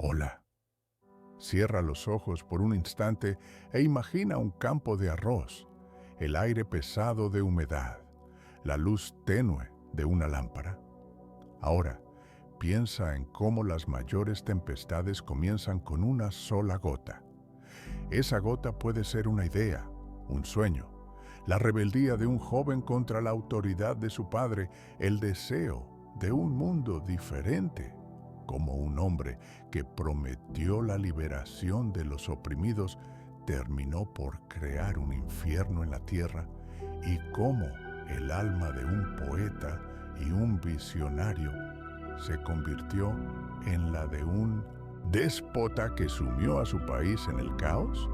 Hola. Cierra los ojos por un instante e imagina un campo de arroz, el aire pesado de humedad, la luz tenue de una lámpara. Ahora, piensa en cómo las mayores tempestades comienzan con una sola gota. Esa gota puede ser una idea, un sueño, la rebeldía de un joven contra la autoridad de su padre, el deseo de un mundo diferente, como un hombre que prometió la liberación de los oprimidos terminó por crear un infierno en la tierra, y cómo el alma de un poeta y un visionario se convirtió en la de un déspota que sumió a su país en el caos.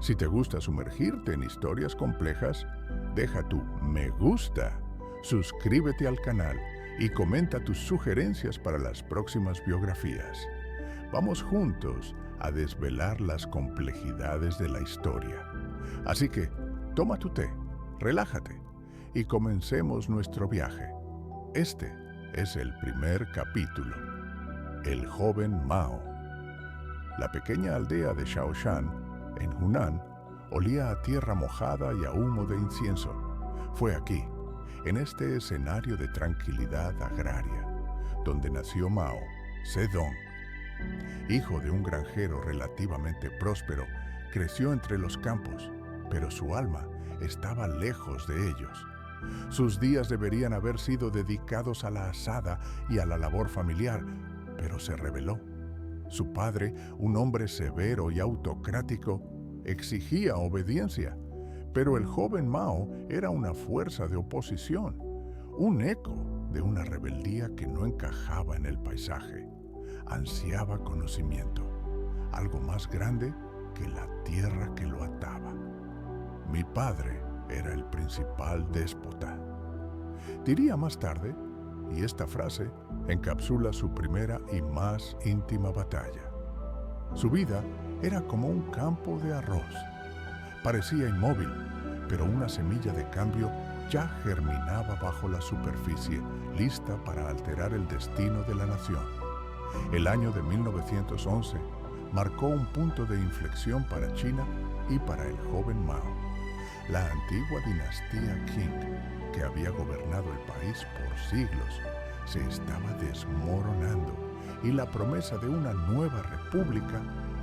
Si te gusta sumergirte en historias complejas, deja tu me gusta, suscríbete al canal y comenta tus sugerencias para las próximas biografías. Vamos juntos a desvelar las complejidades de la historia. Así que, toma tu té, relájate y comencemos nuestro viaje. Este es el primer capítulo. El joven Mao. La pequeña aldea de Shaoshan, en Hunan, olía a tierra mojada y a humo de incienso. Fue aquí, en este escenario de tranquilidad agraria, donde nació Mao Zedong. Hijo de un granjero relativamente próspero, creció entre los campos, pero su alma estaba lejos de ellos. Sus días deberían haber sido dedicados a la asada y a la labor familiar, pero se rebeló. Su padre, un hombre severo y autocrático, exigía obediencia, pero el joven Mao era una fuerza de oposición, un eco de una rebeldía que no encajaba en el paisaje. Ansiaba conocimiento, algo más grande que la tierra que lo ataba. Mi padre era el principal déspota. Diría más tarde, y esta frase encapsula su primera y más íntima batalla. Su vida era como un campo de arroz. Parecía inmóvil, pero una semilla de cambio ya germinaba bajo la superficie, lista para alterar el destino de la nación. El año de 1911 marcó un punto de inflexión para China y para el joven Mao. La antigua dinastía Qing, que había gobernado el país por siglos, se estaba desmoronando y la promesa de una nueva república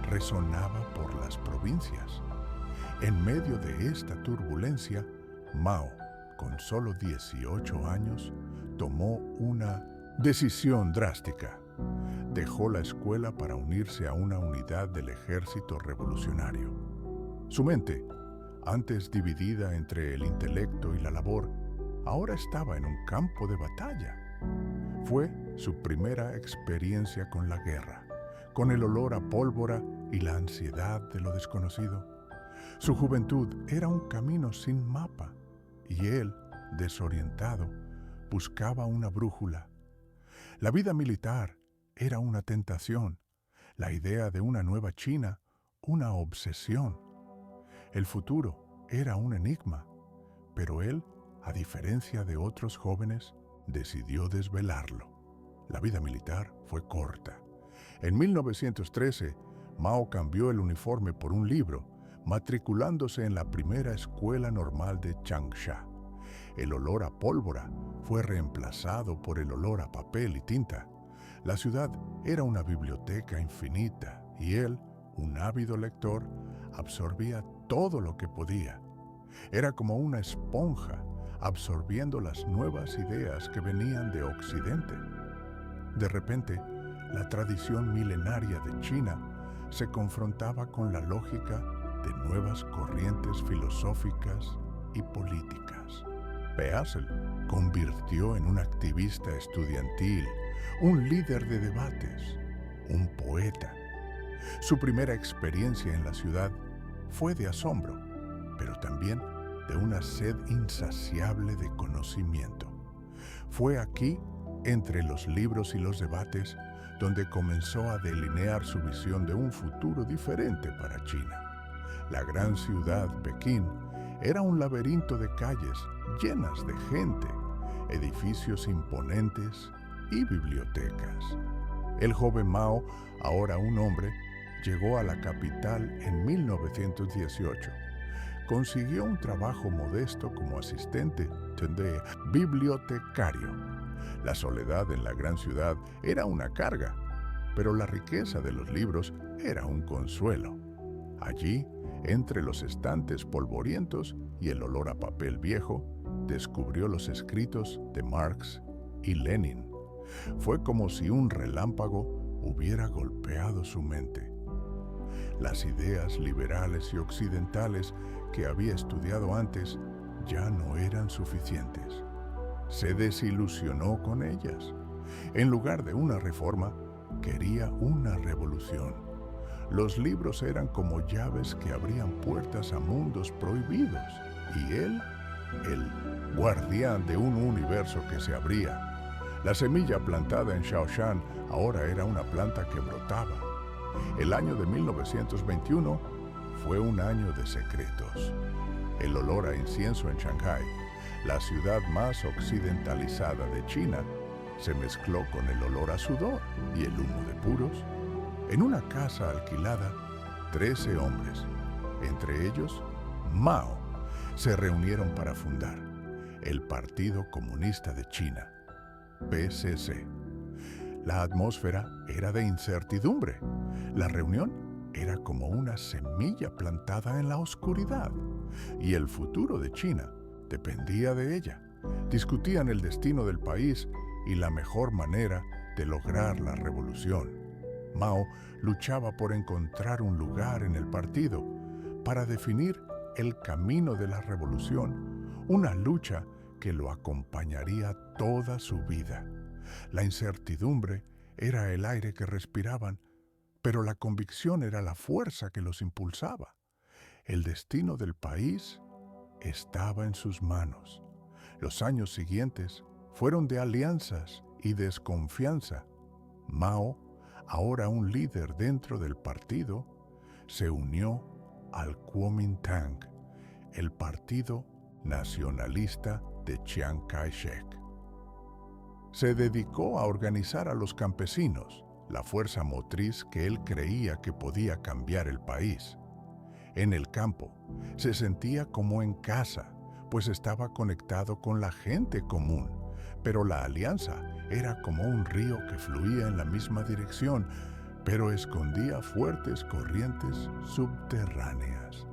resonaba por las provincias. En medio de esta turbulencia, Mao, con solo 18 años, tomó una decisión drástica. Dejó la escuela para unirse a una unidad del ejército revolucionario. Su mente, antes dividida entre el intelecto y la labor, ahora estaba en un campo de batalla. Fue su primera experiencia con la guerra, con el olor a pólvora y la ansiedad de lo desconocido. Su juventud era un camino sin mapa, y él, desorientado, buscaba una brújula. La vida militar era una tentación, la idea de una nueva China, una obsesión. El futuro era un enigma, pero él, a diferencia de otros jóvenes, decidió desvelarlo. La vida militar fue corta. En 1913, Mao cambió el uniforme por un libro, matriculándose en la primera escuela normal de Changsha. El olor a pólvora fue reemplazado por el olor a papel y tinta. La ciudad era una biblioteca infinita y él, un ávido lector, absorbía todo lo que podía. Era como una esponja, absorbiendo las nuevas ideas que venían de Occidente. De repente, la tradición milenaria de China se confrontaba con la lógica de nuevas corrientes filosóficas y políticas. Peasel convirtió en un activista estudiantil, un líder de debates, un poeta. Su primera experiencia en la ciudad fue de asombro, pero también de una sed insaciable de conocimiento. Fue aquí, entre los libros y los debates, donde comenzó a delinear su visión de un futuro diferente para China. La gran ciudad, Pekín, era un laberinto de calles llenas de gente, edificios imponentes y bibliotecas. El joven Mao, ahora un hombre, llegó a la capital en 1918. Consiguió un trabajo modesto como asistente de bibliotecario. La soledad en la gran ciudad era una carga, pero la riqueza de los libros era un consuelo. Allí, entre los estantes polvorientos y el olor a papel viejo, descubrió los escritos de Marx y Lenin. Fue como si un relámpago hubiera golpeado su mente. Las ideas liberales y occidentales que había estudiado antes ya no eran suficientes. Se desilusionó con ellas. En lugar de una reforma, quería una revolución. Los libros eran como llaves que abrían puertas a mundos prohibidos, y él, el guardián de un universo que se abría. La semilla plantada en Shaoshan ahora era una planta que brotaba. El año de 1921 fue un año de secretos. El olor a incienso en Shanghái, la ciudad más occidentalizada de China, se mezcló con el olor a sudor y el humo de puros. En una casa alquilada, 13 hombres, entre ellos Mao, se reunieron para fundar el Partido Comunista de China, PCC. La atmósfera era de incertidumbre. La reunión era como una semilla plantada en la oscuridad, y el futuro de China dependía de ella. Discutían el destino del país y la mejor manera de lograr la revolución. Mao luchaba por encontrar un lugar en el partido para definir el camino de la revolución, una lucha que lo acompañaría toda su vida. La incertidumbre era el aire que respiraban, pero la convicción era la fuerza que los impulsaba. El destino del país estaba en sus manos. Los años siguientes fueron de alianzas y desconfianza. Mao, ahora un líder dentro del partido, se unió al Kuomintang, el partido nacionalista de Chiang Kai-shek. Se dedicó a organizar a los campesinos, la fuerza motriz que él creía que podía cambiar el país. En el campo, se sentía como en casa, pues estaba conectado con la gente común, pero la alianza era como un río que fluía en la misma dirección, pero escondía fuertes corrientes subterráneas.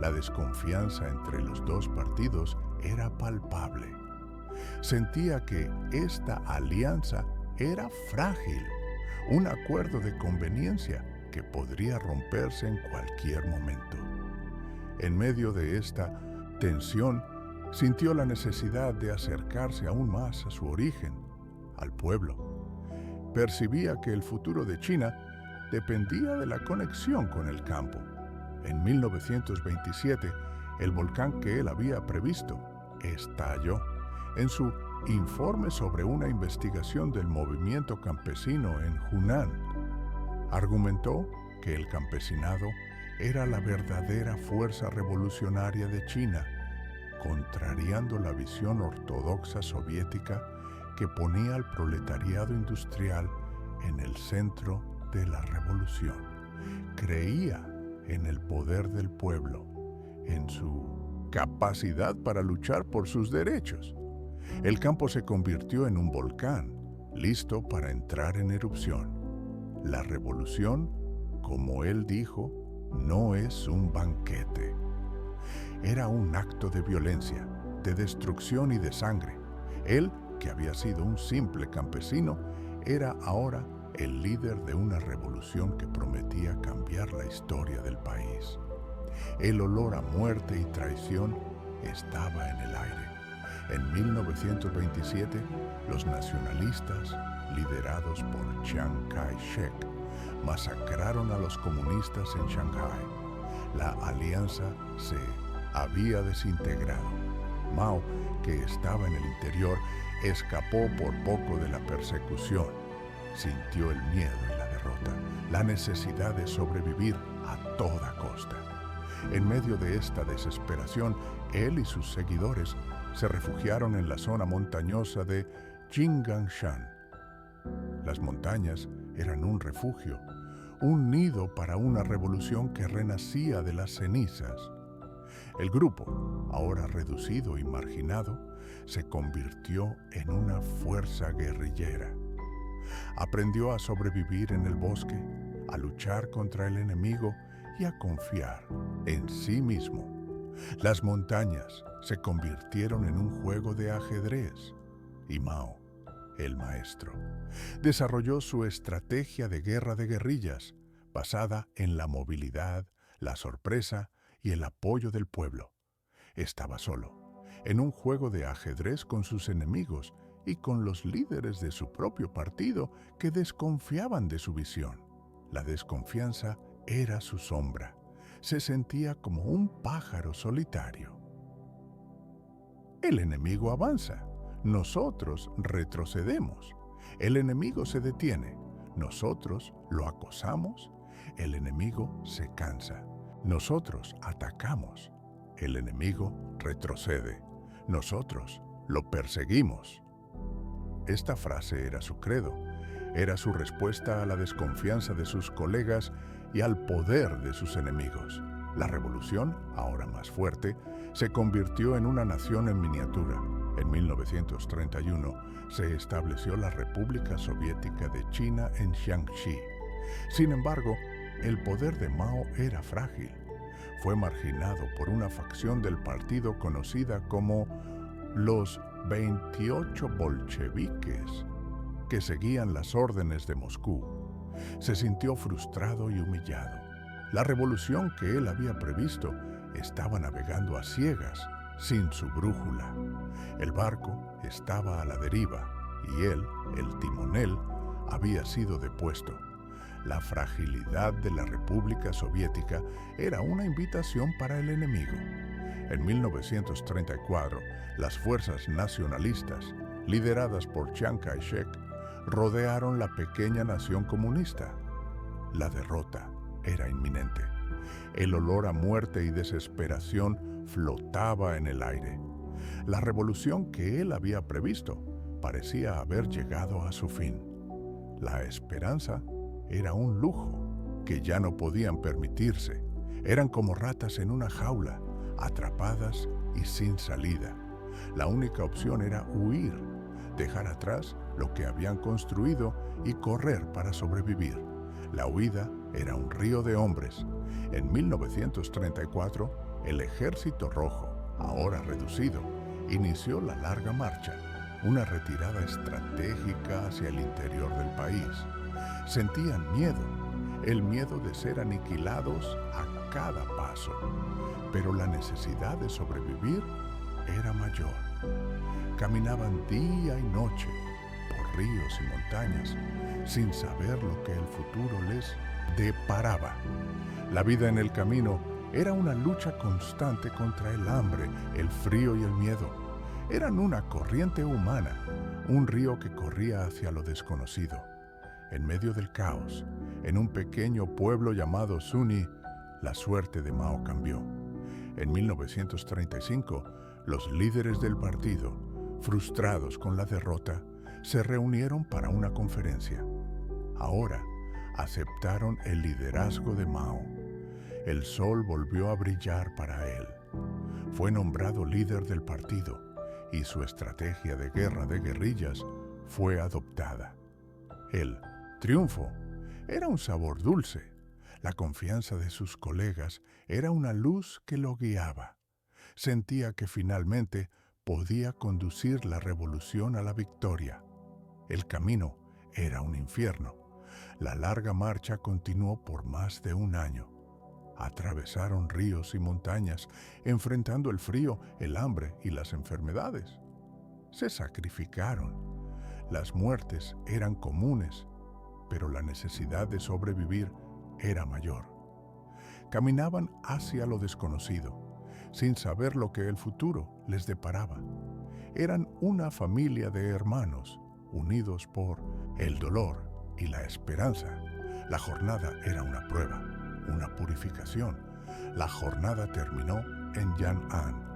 La desconfianza entre los dos partidos era palpable. Sentía que esta alianza era frágil, un acuerdo de conveniencia que podría romperse en cualquier momento. En medio de esta tensión, sintió la necesidad de acercarse aún más a su origen, al pueblo. Percibía que el futuro de China dependía de la conexión con el campo. En 1927, el volcán que él había previsto estalló. En su informe sobre una investigación del movimiento campesino en Hunan, argumentó que el campesinado era la verdadera fuerza revolucionaria de China, contrariando la visión ortodoxa soviética que ponía al proletariado industrial en el centro de la revolución. Creía en el poder del pueblo, en su capacidad para luchar por sus derechos. El campo se convirtió en un volcán, listo para entrar en erupción. La revolución, como él dijo, no es un banquete. Era un acto de violencia, de destrucción y de sangre. Él, que había sido un simple campesino, era ahora el líder de una revolución que prometía cambiar la historia del país. El olor a muerte y traición estaba en el aire. En 1927, los nacionalistas, liderados por Chiang Kai-shek, masacraron a los comunistas en Shanghái. La alianza se había desintegrado. Mao, que estaba en el interior, escapó por poco de la persecución. Sintió el miedo y la derrota, la necesidad de sobrevivir a toda costa. En medio de esta desesperación, él y sus seguidores se refugiaron en la zona montañosa de Jinggangshan. Las montañas eran un refugio, un nido para una revolución que renacía de las cenizas. El grupo, ahora reducido y marginado, se convirtió en una fuerza guerrillera. Aprendió a sobrevivir en el bosque, a luchar contra el enemigo y a confiar en sí mismo. Las montañas se convirtieron en un juego de ajedrez y Mao, el maestro, desarrolló su estrategia de guerra de guerrillas basada en la movilidad, la sorpresa y el apoyo del pueblo. Estaba solo, en un juego de ajedrez con sus enemigos y con los líderes de su propio partido que desconfiaban de su visión. La desconfianza era su sombra. Se sentía como un pájaro solitario. El enemigo avanza, nosotros retrocedemos. El enemigo se detiene, nosotros lo acosamos. El enemigo se cansa, nosotros atacamos. El enemigo retrocede, nosotros lo perseguimos. Esta frase era su credo, era su respuesta a la desconfianza de sus colegas y al poder de sus enemigos. La revolución, ahora más fuerte, se convirtió en una nación en miniatura. En 1931 se estableció la República Soviética de China en Jiangxi. Sin embargo, el poder de Mao era frágil. Fue marginado por una facción del partido conocida como los 28 bolcheviques, que seguían las órdenes de Moscú. Se sintió frustrado y humillado. La revolución que él había previsto estaba navegando a ciegas, sin su brújula. El barco estaba a la deriva y él, el timonel, había sido depuesto. La fragilidad de la República Soviética era una invitación para el enemigo. En 1934, las fuerzas nacionalistas, lideradas por Chiang Kai-shek, rodearon la pequeña nación comunista. La derrota era inminente. El olor a muerte y desesperación flotaba en el aire. La revolución que él había previsto parecía haber llegado a su fin. La esperanza era un lujo que ya no podían permitirse. Eran como ratas en una jaula, atrapadas y sin salida. La única opción era huir, dejar atrás lo que habían construido y correr para sobrevivir. La huida era un río de hombres. En 1934, el Ejército Rojo, ahora reducido, inició la larga marcha, una retirada estratégica hacia el interior del país. Sentían miedo, el miedo de ser aniquilados a cada paso, pero la necesidad de sobrevivir era mayor. Caminaban día y noche por ríos y montañas, sin saber lo que el futuro les deparaba. La vida en el camino era una lucha constante contra el hambre, el frío y el miedo. Eran una corriente humana, un río que corría hacia lo desconocido. En medio del caos, en un pequeño pueblo llamado Suni, la suerte de Mao cambió. En 1935, los líderes del partido, frustrados con la derrota, se reunieron para una conferencia. Ahora aceptaron el liderazgo de Mao. El sol volvió a brillar para él. Fue nombrado líder del partido y su estrategia de guerra de guerrillas fue adoptada. El triunfo era un sabor dulce. La confianza de sus colegas era una luz que lo guiaba. Sentía que finalmente podía conducir la revolución a la victoria. El camino era un infierno. La larga marcha continuó por más de un año. Atravesaron ríos y montañas, enfrentando el frío, el hambre y las enfermedades. Se sacrificaron. Las muertes eran comunes, pero la necesidad de sobrevivir era mayor. Caminaban hacia lo desconocido, sin saber lo que el futuro les deparaba. Eran una familia de hermanos, unidos por el dolor y la esperanza. La jornada era una prueba, una purificación. La jornada terminó en Yan'an.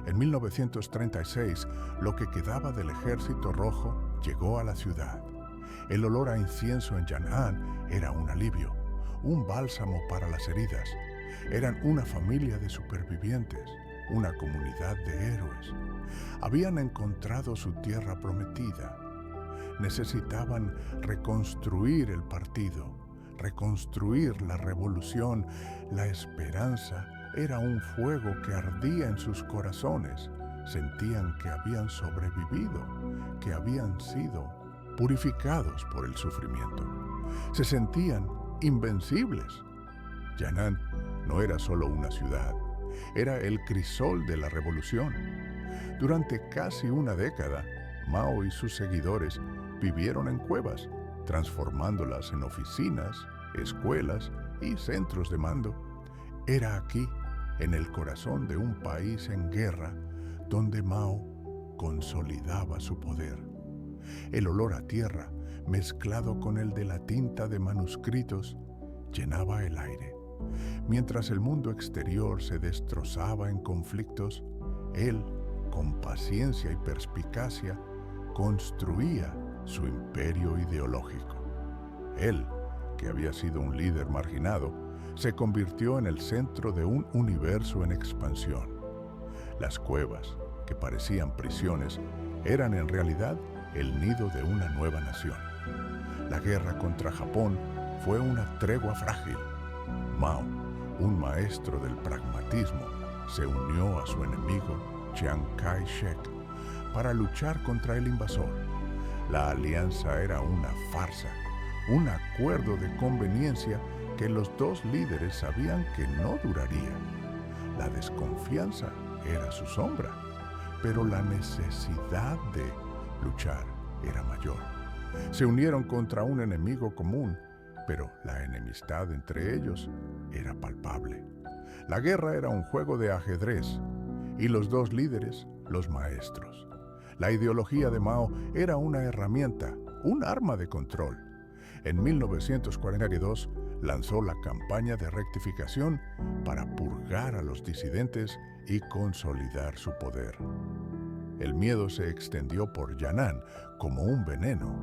En 1936, lo que quedaba del Ejército Rojo llegó a la ciudad. El olor a incienso en Yan'an era un alivio, un bálsamo para las heridas. Eran una familia de supervivientes, una comunidad de héroes. Habían encontrado su tierra prometida. Necesitaban reconstruir el partido, reconstruir la revolución. La esperanza era un fuego que ardía en sus corazones. Sentían que habían sobrevivido, que habían sido purificados por el sufrimiento. Se sentían invencibles. Yan'an no era solo una ciudad, era el crisol de la revolución. Durante casi una década, Mao y sus seguidores vivieron en cuevas, transformándolas en oficinas, escuelas y centros de mando. Era aquí, en el corazón de un país en guerra, donde Mao consolidaba su poder. El olor a tierra, mezclado con el de la tinta de manuscritos, llenaba el aire. Mientras el mundo exterior se destrozaba en conflictos, él, con paciencia y perspicacia, construía su imperio ideológico. Él, que había sido un líder marginado, se convirtió en el centro de un universo en expansión. Las cuevas, que parecían prisiones, eran en realidad el nido de una nueva nación. La guerra contra Japón fue una tregua frágil. Mao, un maestro del pragmatismo, se unió a su enemigo, Chiang Kai-shek, para luchar contra el invasor. La alianza era una farsa, un acuerdo de conveniencia que los dos líderes sabían que no duraría. La desconfianza era su sombra, pero la necesidad de luchar era mayor. Se unieron contra un enemigo común, pero la enemistad entre ellos era palpable. La guerra era un juego de ajedrez y los dos líderes, los maestros. La ideología de Mao era una herramienta, un arma de control. En 1942 lanzó la campaña de rectificación para purgar a los disidentes y consolidar su poder. El miedo se extendió por Yan'an como un veneno.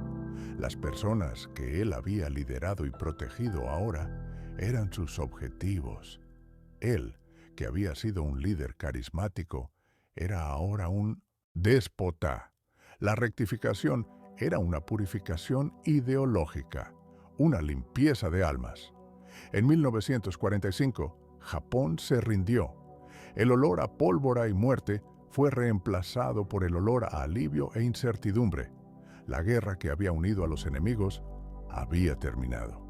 Las personas que él había liderado y protegido ahora eran sus objetivos. Él, que había sido un líder carismático, era ahora un déspota. La rectificación era una purificación ideológica, una limpieza de almas. En 1945, Japón se rindió. El olor a pólvora y muerte fue reemplazado por el olor a alivio e incertidumbre. La guerra que había unido a los enemigos había terminado.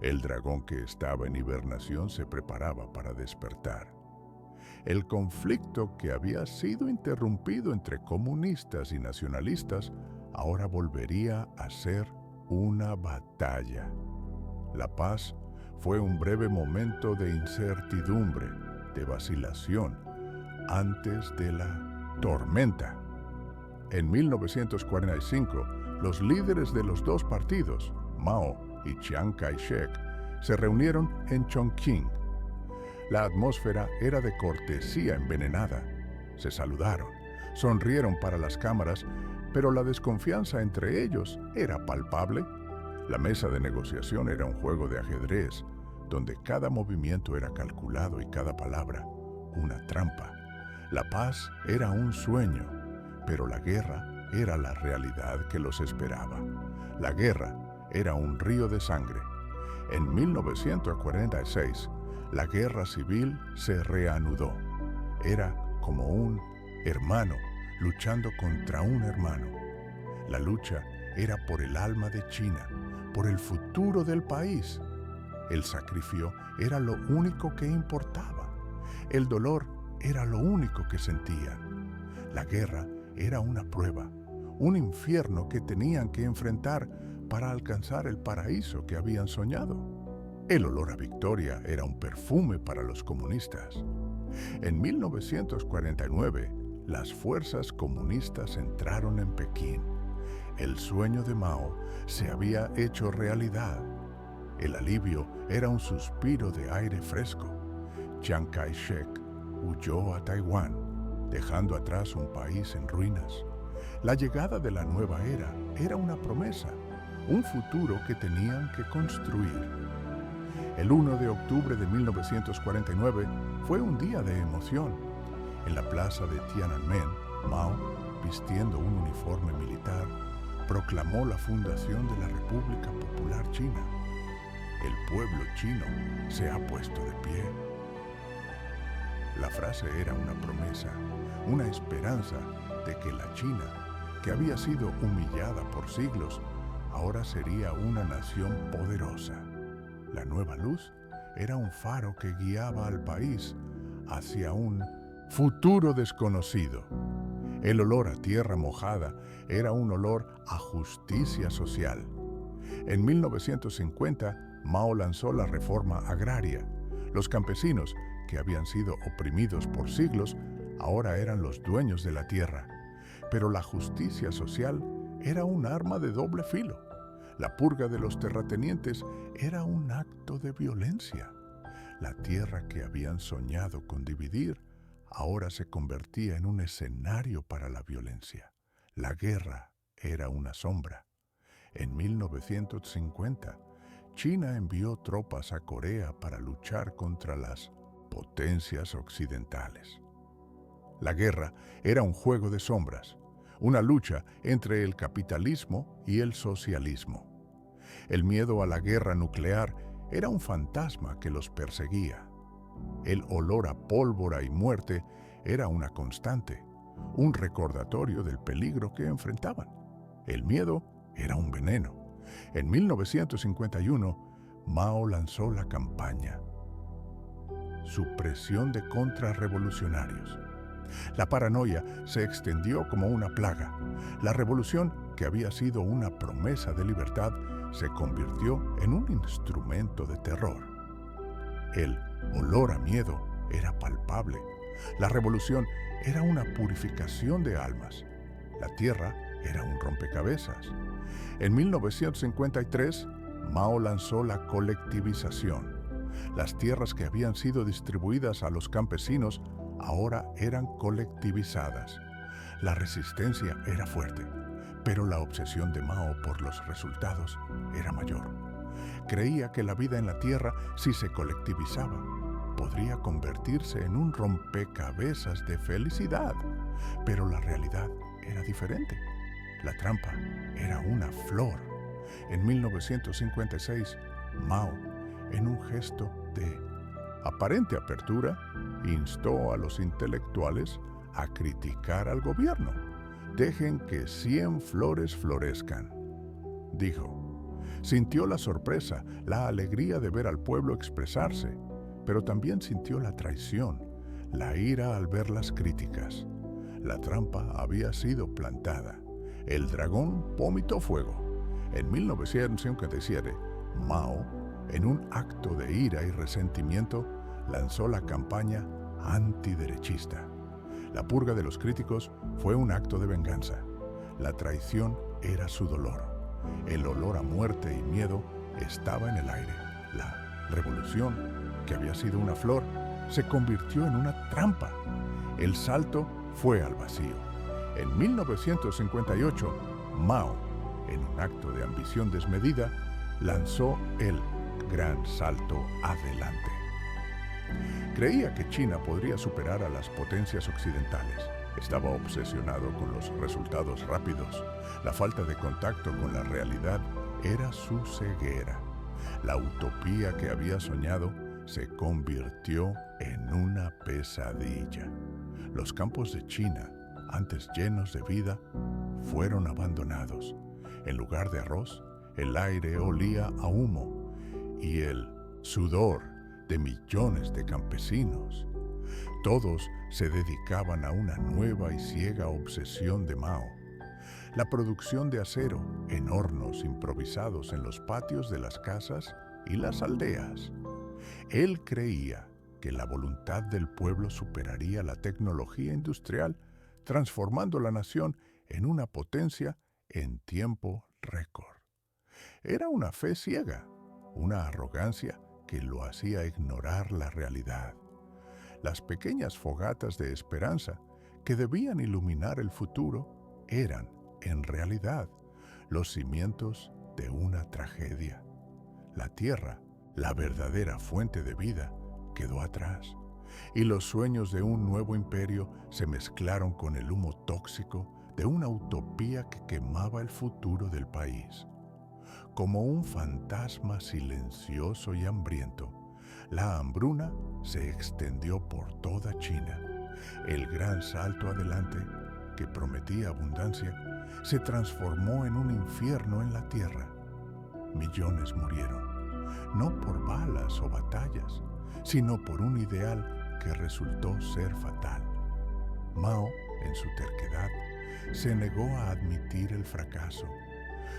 El dragón que estaba en hibernación se preparaba para despertar. El conflicto que había sido interrumpido entre comunistas y nacionalistas ahora volvería a ser una batalla. La paz fue un breve momento de incertidumbre, de vacilación, antes de la tormenta. En 1945, los líderes de los dos partidos, Mao y Chiang Kai-shek, se reunieron en Chongqing. La atmósfera era de cortesía envenenada. Se saludaron, sonrieron para las cámaras, pero la desconfianza entre ellos era palpable. La mesa de negociación era un juego de ajedrez, donde cada movimiento era calculado y cada palabra una trampa. La paz era un sueño, pero la guerra era la realidad que los esperaba. La guerra era un río de sangre. En 1946, la guerra civil se reanudó. Era como un hermano luchando contra un hermano. La lucha era por el alma de China, por el futuro del país. El sacrificio era lo único que importaba. El dolor era lo único que sentían. La guerra era una prueba, un infierno que tenían que enfrentar para alcanzar el paraíso que habían soñado. El olor a victoria era un perfume para los comunistas. En 1949, las fuerzas comunistas entraron en Pekín. El sueño de Mao se había hecho realidad. El alivio era un suspiro de aire fresco. Chiang Kai-shek huyó a Taiwán, dejando atrás un país en ruinas. La llegada de la nueva era una promesa, un futuro que tenían que construir. El 1 de octubre de 1949 fue un día de emoción. En la plaza de Tiananmen, Mao, vistiendo un uniforme militar, proclamó la fundación de la República Popular China. El pueblo chino se ha puesto de pie. La frase era una promesa, una esperanza de que la China, que había sido humillada por siglos, ahora sería una nación poderosa. La nueva luz era un faro que guiaba al país hacia un futuro desconocido. El olor a tierra mojada era un olor a justicia social. En 1950, Mao lanzó la reforma agraria. Los campesinos, que habían sido oprimidos por siglos, ahora eran los dueños de la tierra. Pero la justicia social era un arma de doble filo. La purga de los terratenientes era un acto de violencia. La tierra que habían soñado con dividir ahora se convertía en un escenario para la violencia. La guerra era una sombra. En 1950, China envió tropas a Corea para luchar contra las potencias occidentales. La guerra era un juego de sombras, una lucha entre el capitalismo y el socialismo. El miedo a la guerra nuclear era un fantasma que los perseguía. El olor a pólvora y muerte era una constante, un recordatorio del peligro que enfrentaban. El miedo era un veneno. En 1951, Mao lanzó la campaña Supresión de contrarrevolucionarios. La paranoia se extendió como una plaga. La revolución, que había sido una promesa de libertad, se convirtió en un instrumento de terror. El olor a miedo era palpable. La revolución era una purificación de almas. La tierra era un rompecabezas. En 1953, Mao lanzó la colectivización. Las tierras que habían sido distribuidas a los campesinos ahora eran colectivizadas. La resistencia era fuerte, pero la obsesión de Mao por los resultados era mayor. Creía que la vida en la tierra, si se colectivizaba, podría convertirse en un rompecabezas de felicidad. Pero la realidad era diferente. La trampa era una flor. En 1956, Mao, en un gesto de aparente apertura, instó a los intelectuales a criticar al gobierno. Dejen que 100 flores florezcan, dijo. Sintió la sorpresa, la alegría de ver al pueblo expresarse, pero también sintió la traición, la ira al ver las críticas. La trampa había sido plantada. El dragón vomitó fuego. En 1957, Mao, en un acto de ira y resentimiento, lanzó la campaña antiderechista. La purga de los críticos fue un acto de venganza. La traición era su dolor. El olor a muerte y miedo estaba en el aire. La revolución, que había sido una flor, se convirtió en una trampa. El salto fue al vacío. En 1958, Mao, en un acto de ambición desmedida, lanzó el gran salto adelante. Creía que China podría superar a las potencias occidentales. Estaba obsesionado con los resultados rápidos. La falta de contacto con la realidad era su ceguera. La utopía que había soñado se convirtió en una pesadilla. Los campos de China, antes llenos de vida, fueron abandonados. En lugar de arroz, el aire olía a humo y el sudor de millones de campesinos. Todos se dedicaban a una nueva y ciega obsesión de Mao: la producción de acero en hornos improvisados en los patios de las casas y las aldeas. Él creía que la voluntad del pueblo superaría la tecnología industrial, transformando la nación en una potencia en tiempo récord. Era una fe ciega, una arrogancia que lo hacía ignorar la realidad. Las pequeñas fogatas de esperanza que debían iluminar el futuro eran, en realidad, los cimientos de una tragedia. La tierra, la verdadera fuente de vida, quedó atrás, y los sueños de un nuevo imperio se mezclaron con el humo tóxico de una utopía que quemaba el futuro del país. Como un fantasma silencioso y hambriento, la hambruna se extendió por toda China. El gran salto adelante, que prometía abundancia, se transformó en un infierno en la tierra. Millones murieron, no por balas o batallas, sino por un ideal que resultó ser fatal. Mao, en su terquedad, se negó a admitir el fracaso.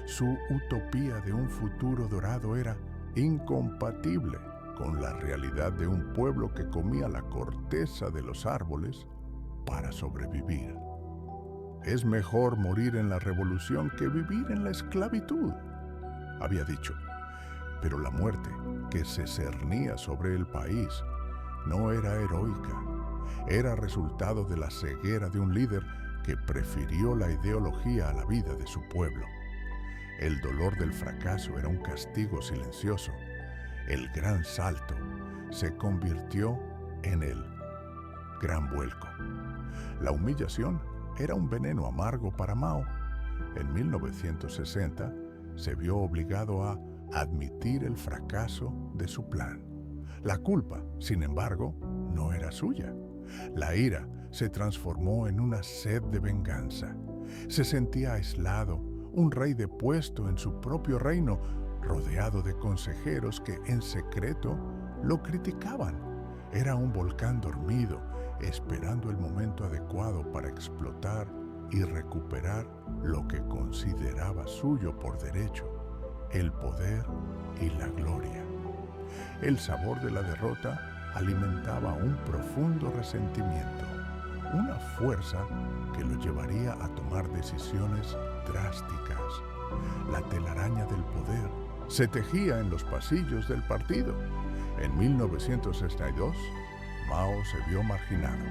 Su utopía de un futuro dorado era incompatible con la realidad de un pueblo que comía la corteza de los árboles para sobrevivir. Es mejor morir en la revolución que vivir en la esclavitud, había dicho. Pero la muerte que se cernía sobre el país no era heroica, era resultado de la ceguera de un líder que prefirió la ideología a la vida de su pueblo. El dolor del fracaso era un castigo silencioso. El gran salto se convirtió en el gran vuelco. La humillación era un veneno amargo para Mao. En 1960 se vio obligado a admitir el fracaso de su plan. La culpa, sin embargo, no era suya. La ira se transformó en una sed de venganza. Se sentía aislado, un rey depuesto en su propio reino, rodeado de consejeros que en secreto lo criticaban. Era un volcán dormido, esperando el momento adecuado para explotar y recuperar lo que consideraba suyo por derecho: el poder y la gloria. El sabor de la derrota alimentaba un profundo resentimiento, una fuerza que lo llevaría a tomar decisiones drásticas. La telaraña del poder se tejía en los pasillos del partido. En 1962, Mao se vio marginado.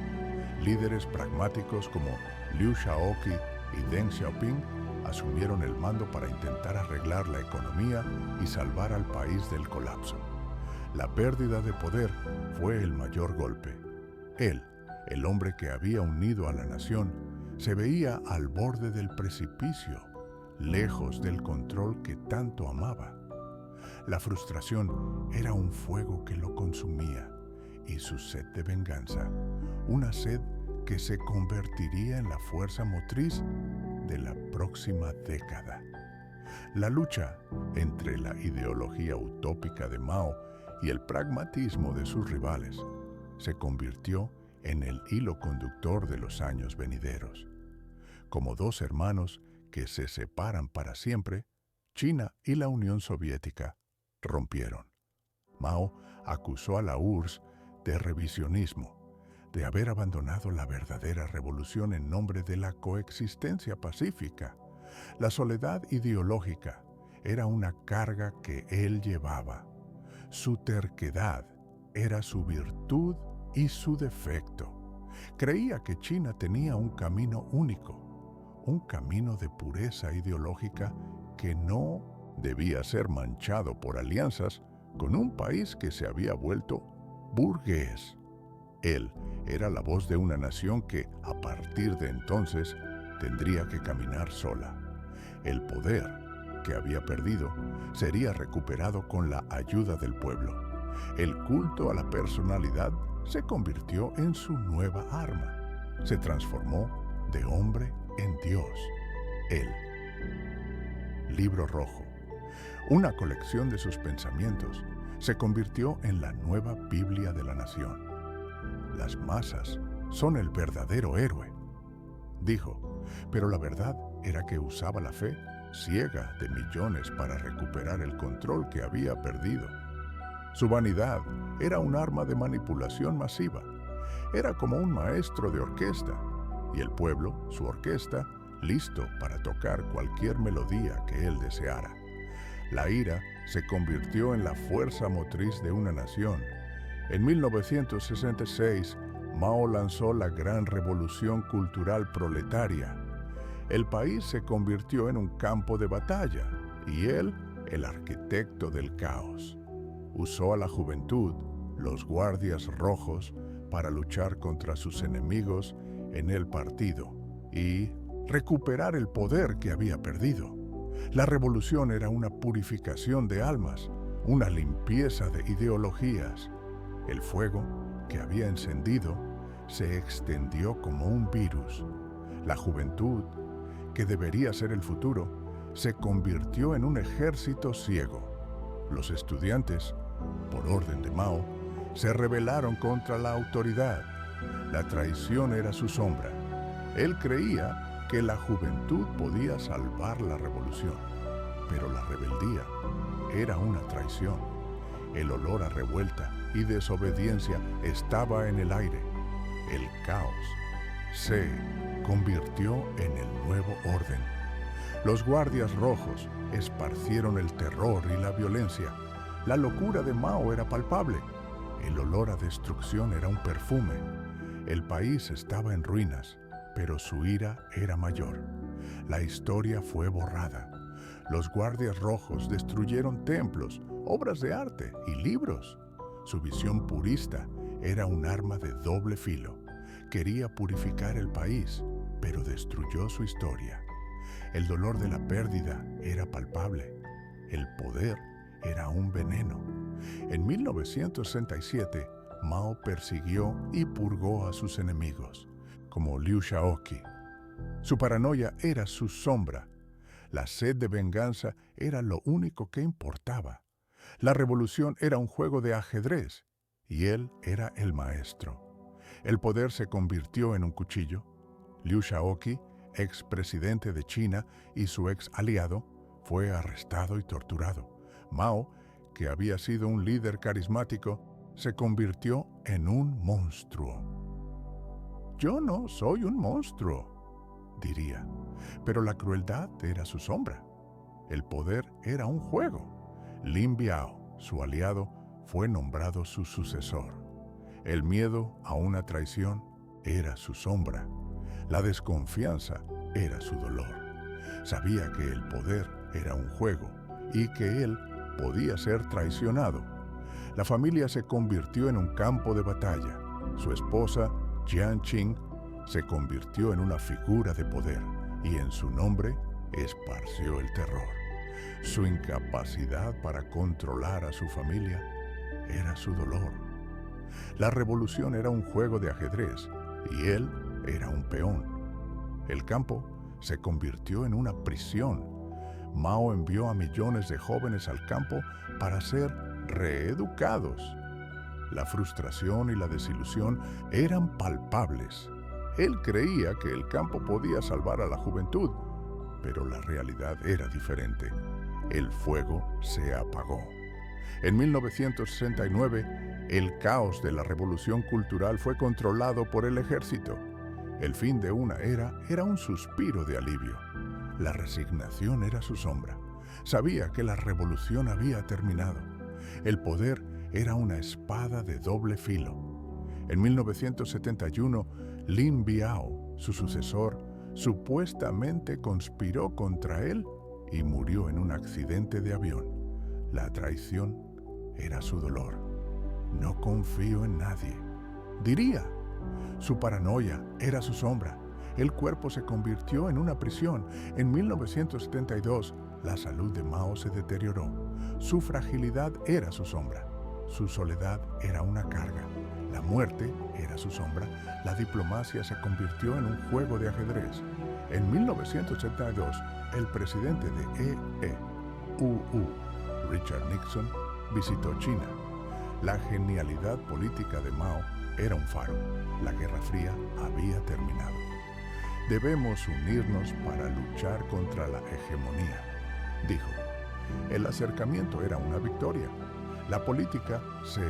Líderes pragmáticos como Liu Shaoqi y Deng Xiaoping asumieron el mando para intentar arreglar la economía y salvar al país del colapso. La pérdida de poder fue el mayor golpe. Él, el hombre que había unido a la nación, se veía al borde del precipicio, lejos del control que tanto amaba. La frustración era un fuego que lo consumía, y su sed de venganza, una sed que se convertiría en la fuerza motriz de la próxima década. La lucha entre la ideología utópica de Mao y el pragmatismo de sus rivales se convirtió en el hilo conductor de los años venideros. Como dos hermanos que se separan para siempre, China y la Unión Soviética rompieron. Mao acusó a la URSS de revisionismo, de haber abandonado la verdadera revolución en nombre de la coexistencia pacífica. La soledad ideológica era una carga que él llevaba. Su terquedad era su virtud y su defecto. Creía que China tenía un camino único, un camino de pureza ideológica que no debía ser manchado por alianzas con un país que se había vuelto burgués. Él era la voz de una nación que, a partir de entonces, tendría que caminar sola. El poder que había perdido sería recuperado con la ayuda del pueblo. El culto a la personalidad se convirtió en su nueva arma. Se transformó de hombre en Dios. Él. Libro Rojo, una colección de sus pensamientos, se convirtió en la nueva Biblia de la nación. Las masas son el verdadero héroe, dijo, pero la verdad era que usaba la fe ciega de millones para recuperar el control que había perdido. Su vanidad era un arma de manipulación masiva. Era como un maestro de orquesta, y el pueblo, su orquesta, listo para tocar cualquier melodía que él deseara. La ira se convirtió en la fuerza motriz de una nación. En 1966, Mao lanzó la gran revolución cultural proletaria. El país se convirtió en un campo de batalla. y él el arquitecto del caos. Usó a la juventud, los guardias rojos, para luchar contra sus enemigos en el partido y recuperar el poder que había perdido. La revolución era una purificación de almas, una limpieza de ideologías. El fuego que había encendido se extendió como un virus. La juventud, que debería ser el futuro, se convirtió en un ejército ciego. Los estudiantes, por orden de Mao, se rebelaron contra la autoridad. La traición era su sombra. Él creía que la juventud podía salvar la revolución, pero la rebeldía era una traición. El olor a revuelta y desobediencia estaba en el aire. El caos se convirtió en el nuevo orden. Los guardias rojos esparcieron el terror y la violencia. La locura de Mao era palpable. El olor a destrucción era un perfume. El país estaba en ruinas, pero su ira era mayor. La historia fue borrada. Los guardias rojos destruyeron templos, obras de arte y libros. Su visión purista era un arma de doble filo. Quería purificar el país, pero destruyó su historia. El dolor de la pérdida era palpable. El poder era un veneno. En 1967, Mao persiguió y purgó a sus enemigos, como Liu Shaoqi. Su paranoia era su sombra. La sed de venganza era lo único que importaba. La revolución era un juego de ajedrez, y él era el maestro. El poder se convirtió en un cuchillo. Liu Shaoqi, expresidente de China y su ex aliado, fue arrestado y torturado. Mao, que había sido un líder carismático, se convirtió en un monstruo. Yo no soy un monstruo, diría, pero la crueldad era su sombra. El poder era un juego. Lin Biao, su aliado, fue nombrado su sucesor. El miedo a una traición era su sombra. La desconfianza era su dolor. Sabía que el poder era un juego y que él podía ser traicionado. La familia se convirtió en un campo de batalla. Su esposa, Jiang Qing, se convirtió en una figura de poder y en su nombre esparció el terror. Su incapacidad para controlar a su familia era su dolor. La revolución era un juego de ajedrez y él era un peón. El campo se convirtió en una prisión. Mao envió a millones de jóvenes al campo para ser reeducados. La frustración y la desilusión eran palpables. Él creía que el campo podía salvar a la juventud, pero la realidad era diferente. El fuego se apagó. En 1969, el caos de la revolución cultural fue controlado por el ejército. El fin de una era un suspiro de alivio. La resignación era su sombra. Sabía que la revolución había terminado. El poder era una espada de doble filo. En 1971, Lin Biao, su sucesor, supuestamente conspiró contra él y murió en un accidente de avión. La traición era su dolor. No confío en nadie, diría. Su paranoia era su sombra. El cuerpo se convirtió en una prisión. En 1972, la salud de Mao se deterioró. Su fragilidad era su sombra. Su soledad era una carga. La muerte era su sombra. La diplomacia se convirtió en un juego de ajedrez. En 1972, el presidente de EEUU, Richard Nixon, visitó China. La genialidad política de Mao era un faro. La Guerra Fría había terminado. Debemos unirnos para luchar contra la hegemonía, dijo. El acercamiento era una victoria. La política se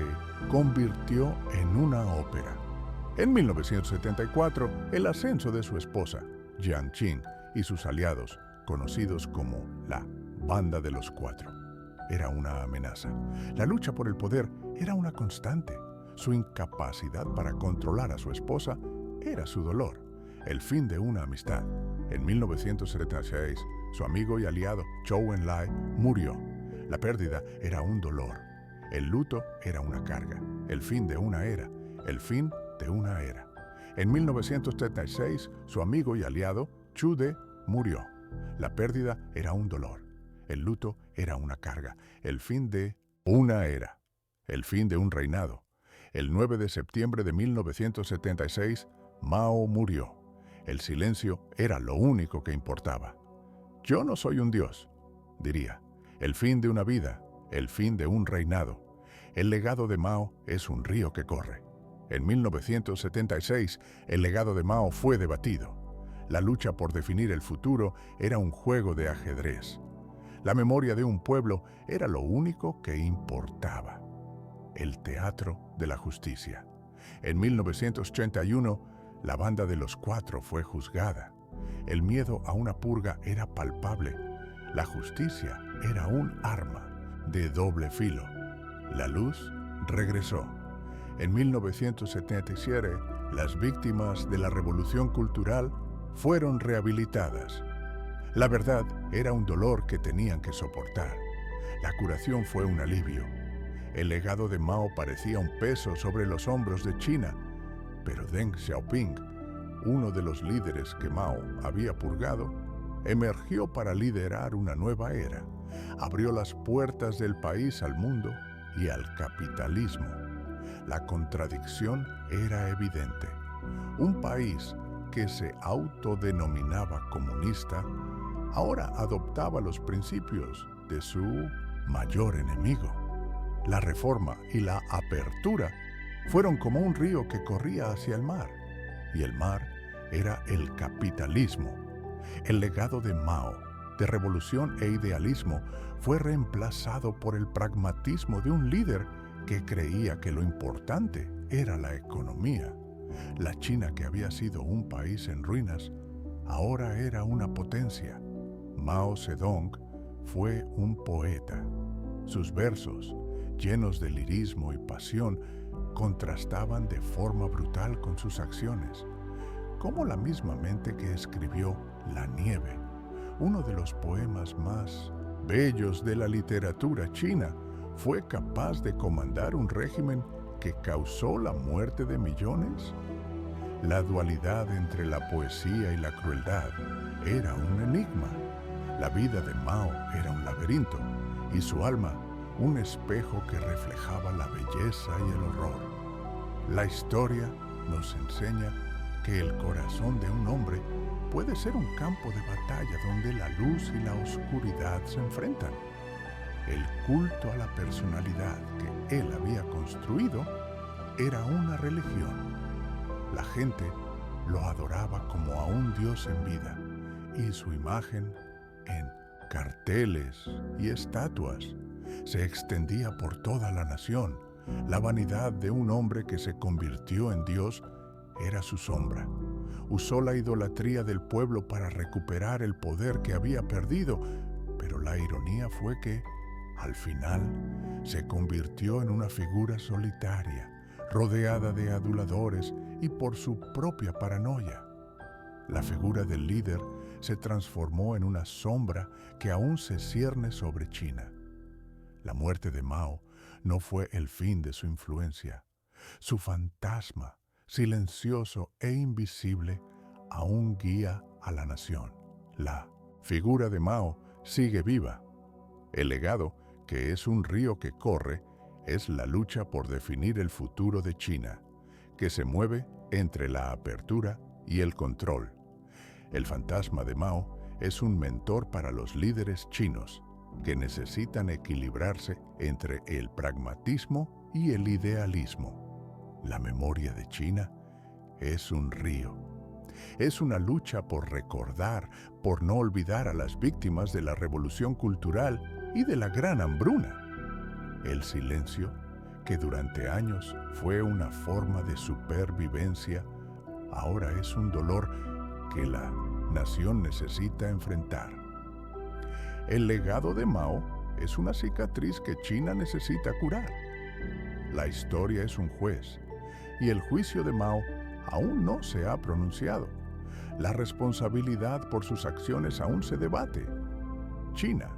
convirtió en una ópera. En 1974, el ascenso de su esposa, Jiang Qing, y sus aliados, conocidos como la Banda de los Cuatro, era una amenaza. La lucha por el poder era una constante. Su incapacidad para controlar a su esposa era su dolor. El fin de una amistad. En 1976, Su amigo y aliado Zhou Enlai murió. La pérdida era un dolor. El luto era una carga. El fin de una era. El fin de una era. En 1936, su amigo y aliado Zhu De murió. La pérdida era un dolor. El luto era una carga. El fin de una era. El fin de un reinado. El 9 de septiembre de 1976, Mao murió. El silencio era lo único que importaba. Yo no soy un dios, diría. El fin de una vida, el fin de un reinado. El legado de Mao es un río que corre. En 1976, el legado de Mao fue debatido. La lucha por definir el futuro era un juego de ajedrez. La memoria de un pueblo era lo único que importaba. El teatro de la justicia. En 1981, la banda de los Cuatro fue juzgada. El miedo a una purga era palpable. La justicia era un arma de doble filo. La luz regresó. En 1977, las víctimas de la Revolución Cultural fueron rehabilitadas. La verdad era un dolor que tenían que soportar. La curación fue un alivio. El legado de Mao parecía un peso sobre los hombros de China, pero Deng Xiaoping, uno de los líderes que Mao había purgado, emergió para liderar una nueva era. Abrió las puertas del país al mundo y al capitalismo. La contradicción era evidente. Un país que se autodenominaba comunista, ahora adoptaba los principios de su mayor enemigo. La reforma y la apertura fueron como un río que corría hacia el mar, y el mar era el capitalismo. El legado de Mao, de revolución e idealismo, fue reemplazado por el pragmatismo de un líder que creía que lo importante era la economía. La China, que había sido un país en ruinas, ahora era una potencia. Mao Zedong fue un poeta. Sus versos, llenos de lirismo y pasión, contrastaban de forma brutal con sus acciones. Como la misma mente que escribió La nieve, uno de los poemas más bellos de la literatura china, fue capaz de comandar un régimen que causó la muerte de millones. La dualidad entre la poesía y la crueldad era un enigma. La vida de Mao era un laberinto y su alma un espejo que reflejaba la belleza y el horror. La historia nos enseña que el corazón de un hombre puede ser un campo de batalla donde la luz y la oscuridad se enfrentan. El culto a la personalidad que él había construido era una religión. La gente lo adoraba como a un dios en vida y su imagen, en carteles y estatuas, se extendía por toda la nación. La vanidad de un hombre que se convirtió en Dios era su sombra. Usó la idolatría del pueblo para recuperar el poder que había perdido, pero la ironía fue que, al final, se convirtió en una figura solitaria, rodeada de aduladores y por su propia paranoia. La figura del líder se transformó en una sombra que aún se cierne sobre China. La muerte de Mao no fue el fin de su influencia. Su fantasma, silencioso e invisible, aún guía a la nación. La figura de Mao sigue viva. El legado, que es un río que corre, es la lucha por definir el futuro de China, que se mueve entre la apertura y el control. El fantasma de Mao es un mentor para los líderes chinos, que necesitan equilibrarse entre el pragmatismo y el idealismo. La memoria de China es un río. Es una lucha por recordar, por no olvidar a las víctimas de la revolución cultural y de la gran hambruna. El silencio, que durante años fue una forma de supervivencia, ahora es un dolor que la nación necesita enfrentar. El legado de Mao es una cicatriz que China necesita curar. La historia es un juez, y el juicio de Mao aún no se ha pronunciado. La responsabilidad por sus acciones aún se debate. China,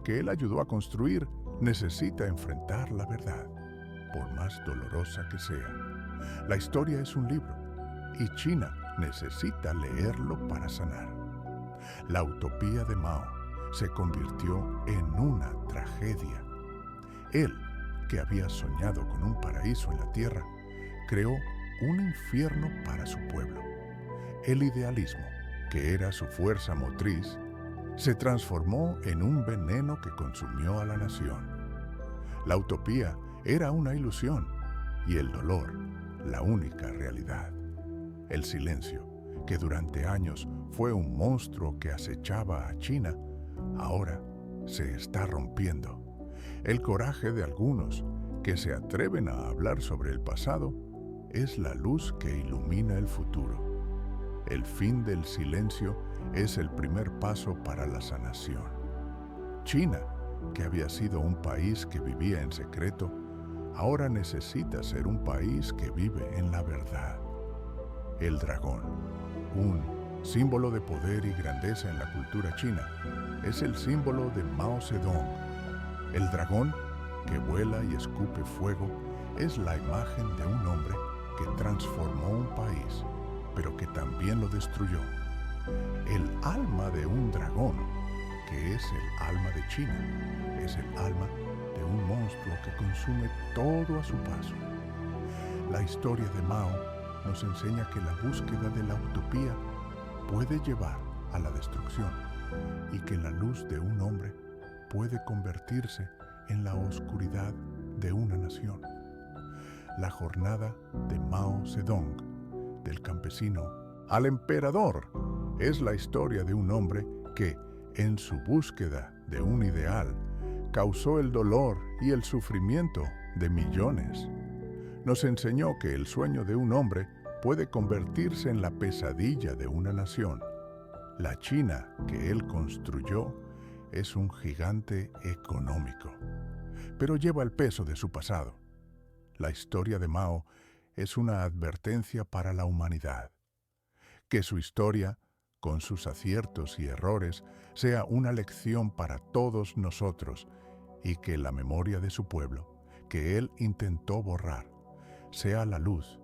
que él ayudó a construir, necesita enfrentar la verdad, por más dolorosa que sea. La historia es un libro y China necesita leerlo para sanar. La utopía de Mao se convirtió en una tragedia. Él, que había soñado con un paraíso en la tierra, creó un infierno para su pueblo. El idealismo, que era su fuerza motriz, se transformó en un veneno que consumió a la nación. La utopía era una ilusión y el dolor la única realidad. El silencio, que durante años fue un monstruo que acechaba a China, ahora se está rompiendo. El coraje de algunos que se atreven a hablar sobre el pasado es la luz que ilumina el futuro. El fin del silencio es el primer paso para la sanación. China, que había sido un país que vivía en secreto, ahora necesita ser un país que vive en la verdad. El dragón, un símbolo de poder y grandeza en la cultura china, es el símbolo de Mao Zedong. El dragón, que vuela y escupe fuego, es la imagen de un hombre que transformó un país, pero que también lo destruyó. El alma de un dragón, que es el alma de China, es el alma de un monstruo que consume todo a su paso. La historia de Mao nos enseña que la búsqueda de la utopía puede llevar a la destrucción y que la luz de un hombre puede convertirse en la oscuridad de una nación. La jornada de Mao Zedong, del campesino al emperador, es la historia de un hombre que, en su búsqueda de un ideal, causó el dolor y el sufrimiento de millones. Nos enseñó que el sueño de un hombre puede convertirse en la pesadilla de una nación. La China que él construyó es un gigante económico, pero lleva el peso de su pasado. La historia de Mao es una advertencia para la humanidad. Que su historia, con sus aciertos y errores, sea una lección para todos nosotros y que la memoria de su pueblo, que él intentó borrar, sea la luz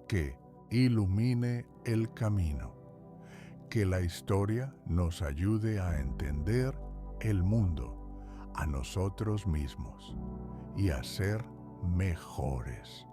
que ilumine el camino. Que la historia nos ayude a entender el mundo, a nosotros mismos y a ser mejores.